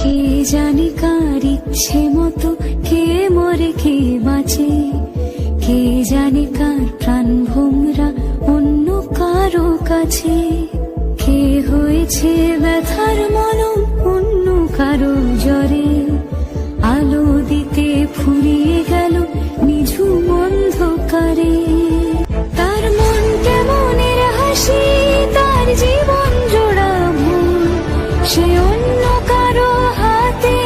কে জানে কার ইচ্ছে মতো কে মরে কে বাঁচে, কে জানে কার প্রাণ ভোমরা অন্য কারো কাছে, কে হয়েছে ব্যথার মলম অন্য কারো জ্বরে, আলো দিতে ফুরিয়ে গেল নিঝুম অন্ধকারে। তার মন কেমনের হাসি, তার জীবন জোড়া ভুল, সে অন্য কারো হাতে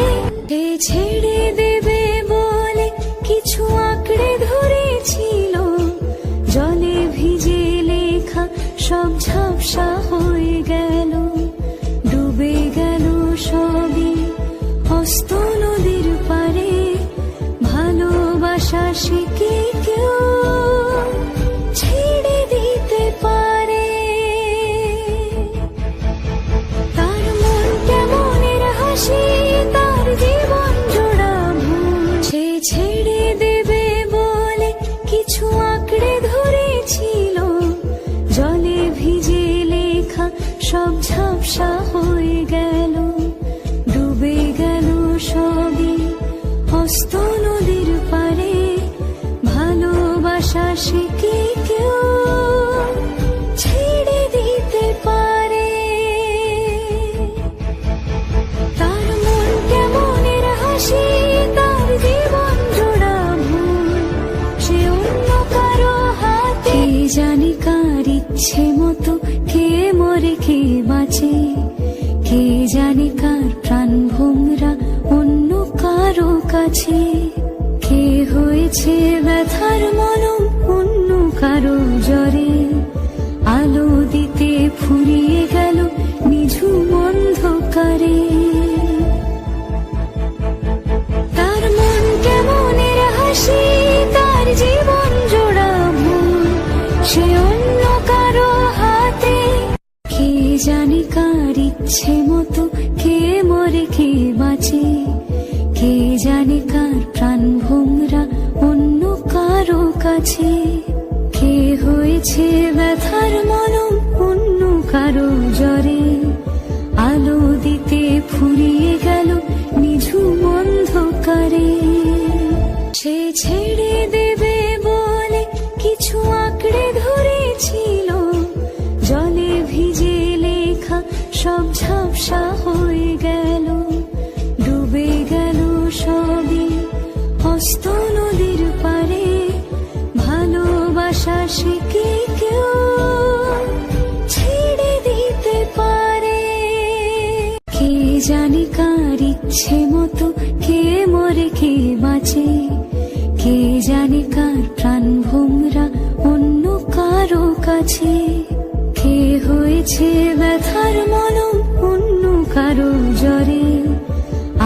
ছেড়ে দেবে বলে কিছু আঁকড়ে ধরেছিল, জলে ভিজে লেখা সব ঝাপসা হয়ে গেল, ডুবে গেল সবই হস্ত নদীর পারে। ভালোবাসা সে কি কেউ ছেড়ে দিতে পারে? তার মন কেমনের হাসি, তার জীবন জোড়া ভুল, সে ছেড়ে দেবে বলে কিছু আঁকড়ে ধরেছিল, জলে ভিজে লেখা সব ঝাপসা হয়ে গেল, ডুবে গেল সবই হস্ত নদীর পারে। ভালোবাসা সে কি কেউ ছেড়ে দিতে পারে? তার মন কেমনের হাসি, তার জীবন জোড়া ভুল, সে অন্য কারো হাতে। কে জানে কার ইচ্ছে মতো কে মরে কে বাঁচে, কে জানে কার প্রাণ ভোমরা অন্য কারো কাছে, কে হয়েছে ব্যথার মলম অন্য কারো জ্বরে, আলো দিতে ফুরিয়ে গেল নিঝুম অন্ধকারে। তার মন কেমনের হাসি, তার জীবন জোড়া ভুল, সে অন্য কারো হাতে। কে জানে কার ইচ্ছে মতো কে মরে কে বাঁচে, কে জানে কার প্রাণ ভোমরা অন্য কারো কাছে, কে হয়েছে ব্যথার মলম অন্য কারো জ্বরে, আলো দিতে ফুরিয়ে গেল নিঝুম অন্ধকারে। সে ছেড়ে দেবে বলে কিছু আঁকড়ে ধরেছিল, জলে ভিজে লেখা সব ঝাপসা হয়ে গেল, ডুবে গেল সবই হস্ত নদীর পারে। ভালোবাসা সে কি কেউ ছেড়ে দিতে পারে? কে জানে কার ইচ্ছে মতো কে মরে কে বাঁচে, কে জানে কার প্রাণ ভোমরা অন্য কারো কাছে, কে হয়েছে ব্যথার মলম অন্য কারো জ্বরে,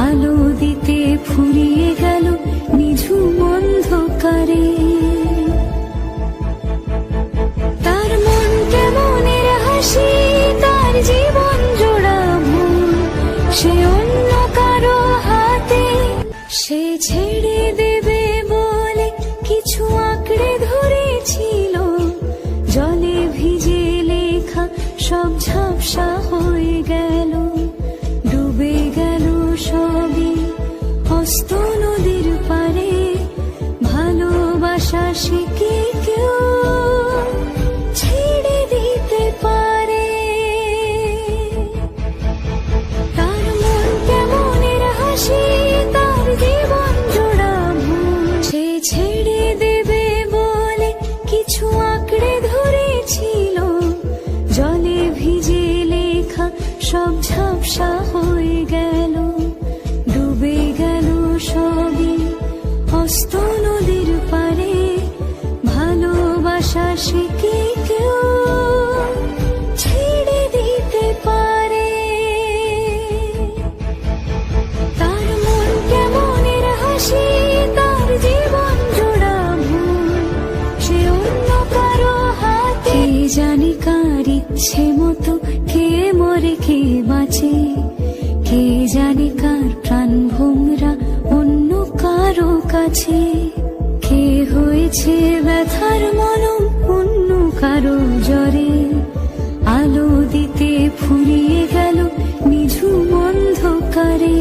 আলো দিতে ফুরিয়ে গেল নিঝুম অন্ধকারে। তার মন কেমনের হাসি, তার জীবন জোড়া ভুল, সে অন্য কারো হাতে। সে ছেড়ে দেবে বলে কিছু আঁকড়ে ধরেছিল, জলে ভিজে লেখা সব ঝাপসা হয়ে গেল, ডুবে গেল সবই হস্ত নদীর পারে। ভালোবাসা সে কি কেউ ছেড়ে দিতে পারে? তার মন কেমনের হাসি, তার জীবন জোড়া ভুল, সে ছেড়ে দেবে বলে কিছু আঁকড়ে ধরেছিল, জলে ভিজে লেখা সব ঝাপসা হয়ে গেল, ডুবে গেল সবই হস্ত নদীর পারে। ভালোবাসা সে কি কেউ ছেড়ে দিতে পারে? তার মন কেমনের হাসি, তার জীবন জোড়া ভুল, সে অন্য কারো হাতে। কে জানে কার ইচ্ছে মতো কে মরে কে বাঁচে, কে জানে কার প্রাণ ভোমরা অন্য কারো কাছে, কে হয়েছে ব্যথার মলম অন্য কারো জ্বরে, আলো দিতে ফুরিয়ে গেল নিঝুম অন্ধকারে।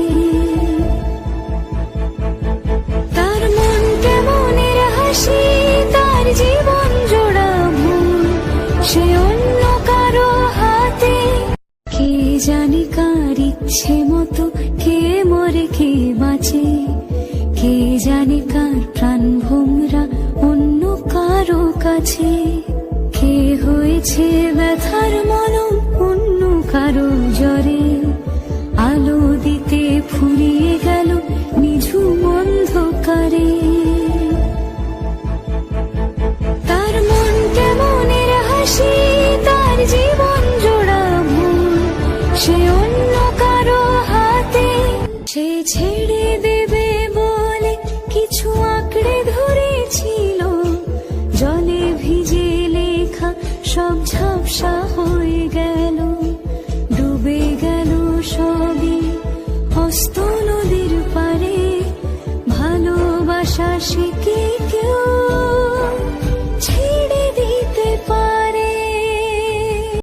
ইচ্ছে মতো কে মরে কে বাঁচে, কে জানে কার প্রাণ ভোমরা অন্য কারো কাছে, কে হয়েছে ব্যথার মলম অন্য কারো জ্বরে, আলো দিতে ফুরিয়ে গেল নিঝুম অন্ধকারে। তার মন কেমনের হাসি, তার জীবন জোড়া ভুল, সে অন্য কারো হাতে, সে ছেড়ে দেবে বলে কিছু আঁকড়ে ধরেছিল, জলে ভিজে লেখা সব ঝাপসা হয়ে গেল, ডুবে গেল সবই হস্ত নদী।